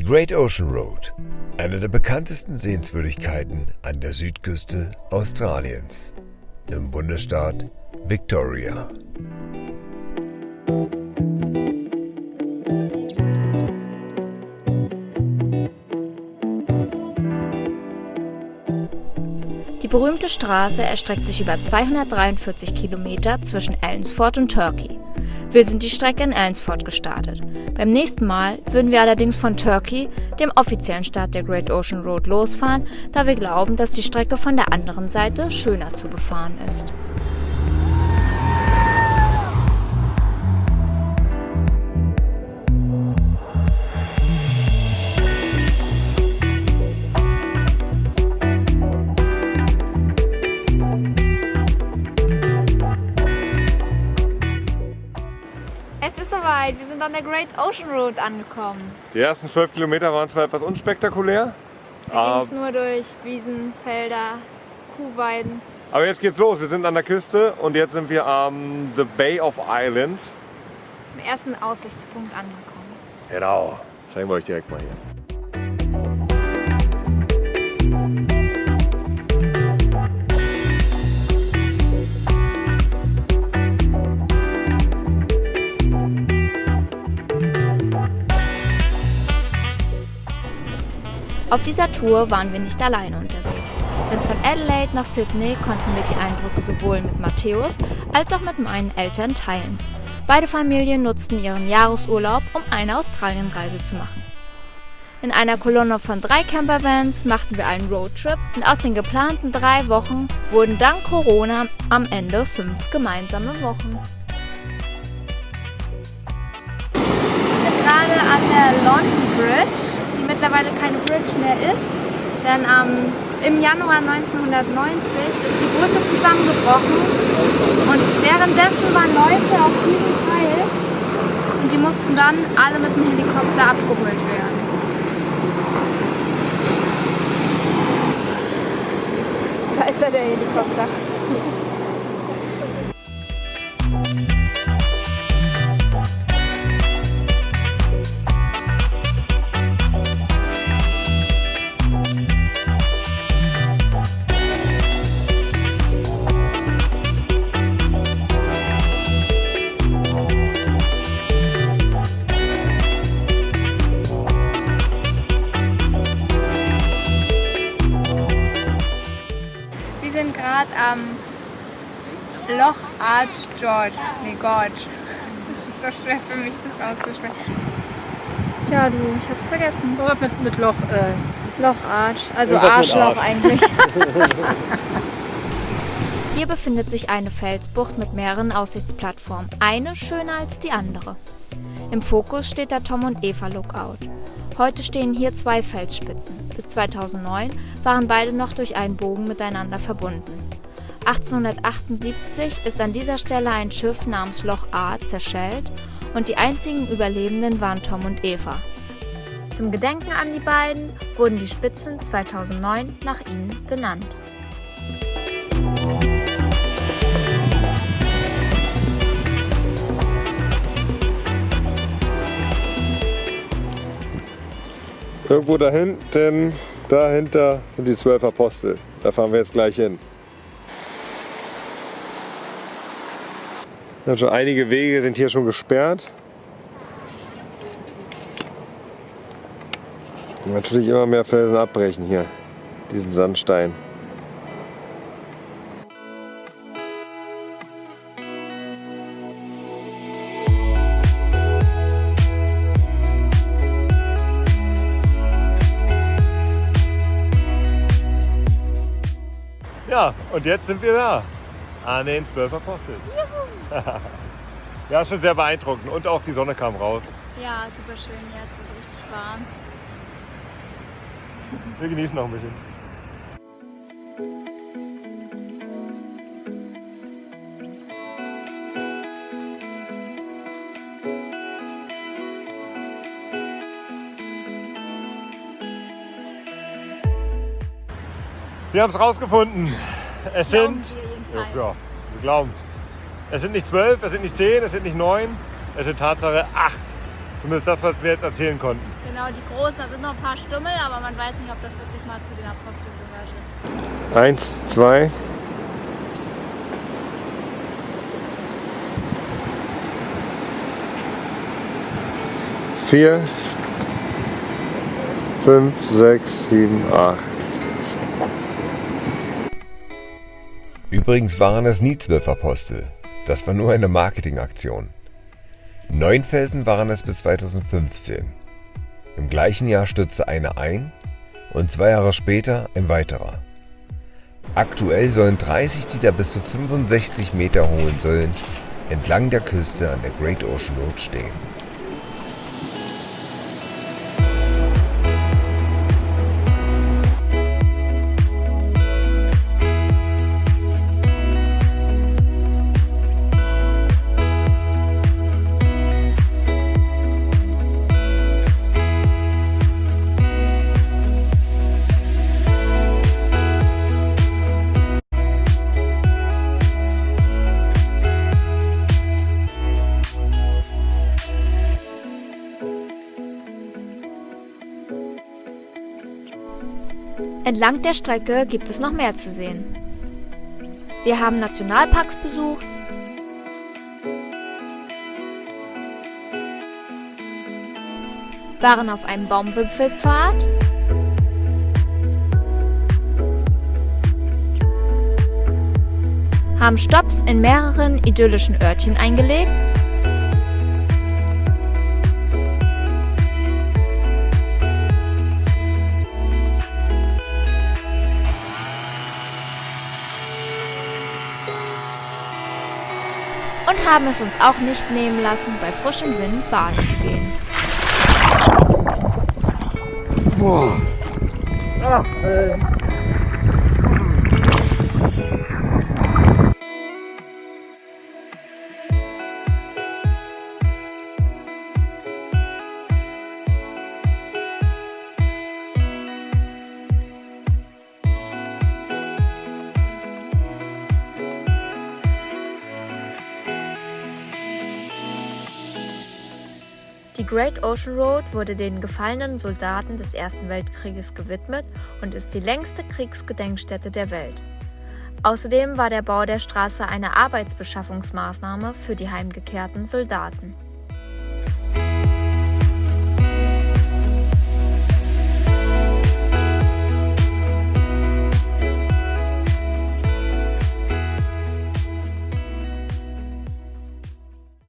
Great Ocean Road, eine der bekanntesten Sehenswürdigkeiten an der Südküste Australiens, im Bundesstaat Victoria. Die berühmte Straße erstreckt sich über 243 Kilometer zwischen Allensford und Turkey. Wir sind die Strecke in Allensford gestartet. Beim nächsten Mal würden wir allerdings von Turkey, dem offiziellen Start der Great Ocean Road, losfahren, da wir glauben, dass die Strecke von der anderen Seite schöner zu befahren ist. Es ist soweit, wir sind an der Great Ocean Road angekommen. Die ersten 12 Kilometer waren zwar etwas unspektakulär. Da ging es nur durch Wiesen, Felder, Kuhweiden. Aber jetzt geht's los, wir sind an der Küste und jetzt sind wir am The Bay of Islands. Am ersten Aussichtspunkt angekommen. Genau, zeigen wir euch direkt mal hier. Auf dieser Tour waren wir nicht alleine unterwegs, denn von Adelaide nach Sydney konnten wir die Eindrücke sowohl mit Matthäus als auch mit meinen Eltern teilen. Beide Familien nutzten ihren Jahresurlaub, um eine Australienreise zu machen. In einer Kolonne von 3 Campervans machten wir einen Roadtrip und aus den geplanten 3 Wochen wurden dank Corona am Ende 5 gemeinsame Wochen. Wir sind gerade an der London Bridge, die mittlerweile keine Bridge mehr ist, denn im Januar 1990 ist die Brücke zusammengebrochen und währenddessen waren Leute auf diesem Teil und die mussten dann alle mit dem Helikopter abgeholt werden. Da ist ja der Helikopter. Wir sind gerade am Loch Gorge. Das ist so schwer für mich, das auszusprechen. Tja, du, ich hab's vergessen. Oder mit Loch. Loch Arch, also Irgendwas mit Arschloch Arsch. eigentlich. Hier befindet sich eine Felsbucht mit mehreren Aussichtsplattformen, eine schöner als die andere. Im Fokus steht der Tom und Eva Lookout. Heute stehen hier 2 Felsspitzen. Bis 2009 waren beide noch durch einen Bogen miteinander verbunden. 1878 ist an dieser Stelle ein Schiff namens Loch A zerschellt und die einzigen Überlebenden waren Tom und Eva. Zum Gedenken an die beiden wurden die Spitzen 2009 nach ihnen benannt. Irgendwo dahinter sind die 12 Apostel. Da fahren wir jetzt gleich hin. Also einige Wege sind hier schon gesperrt. Und natürlich immer mehr Felsen abbrechen hier, diesen Sandstein. Ja, und jetzt sind wir da, an den 12 Aposteln. Ja, schon sehr beeindruckend und auch die Sonne kam raus. Ja, super schön jetzt, richtig warm. Wir genießen noch ein bisschen. Wir haben es rausgefunden. Es sind, ja, wir glauben es. Es sind nicht 12, es sind nicht 10, es sind nicht 9, es sind Tatsache 8. Zumindest das, was wir jetzt erzählen konnten. Genau. Genau, die großen, da sind noch ein paar Stummel, aber man weiß nicht, ob das wirklich mal zu den Aposteln gehörte. 1, 2. Vier, 5, 6, 7, 8. Übrigens waren es nie 12 Apostel. Das war nur eine Marketingaktion. 9 Felsen waren es bis 2015. Im gleichen Jahr stürzte einer ein und 2 Jahre später ein weiterer. Aktuell sollen 30 dieser bis zu 65 Meter hohen Säulen entlang der Küste an der Great Ocean Road stehen. Entlang der Strecke gibt es noch mehr zu sehen. Wir haben Nationalparks besucht, waren auf einem Baumwipfelpfad, haben Stopps in mehreren idyllischen Örtchen eingelegt und haben es uns auch nicht nehmen lassen, bei frischem Wind baden zu gehen. Die Great Ocean Road wurde den gefallenen Soldaten des Ersten Weltkrieges gewidmet und ist die längste Kriegsgedenkstätte der Welt. Außerdem war der Bau der Straße eine Arbeitsbeschaffungsmaßnahme für die heimgekehrten Soldaten.